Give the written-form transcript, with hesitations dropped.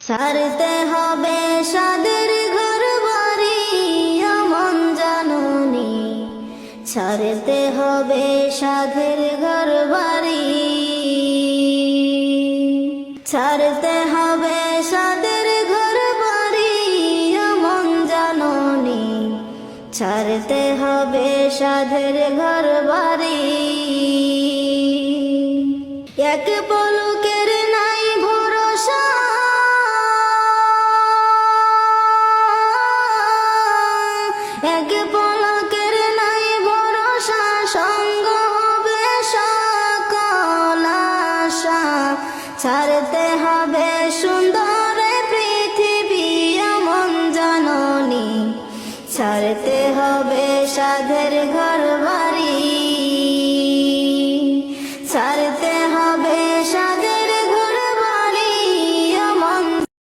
ছাড়তে হবে সাদের ঘর বাড়ি আমন জাননী, ছাড়তে হবে সাধের ঘর বাড়ি, ছাড়তে হবে সাদের ঘর বাড়ি আমন জাননী, ছাড়তে হবে সাধের ঘর বাড়ি। এক পলকের নাই ভরসা, এক পলকের নাই ভরসা, সঙ্গ হবে সকল আশা, ছাড়তে হবে সুন্দর পৃথিবী আমন জাননী, ছাড়তে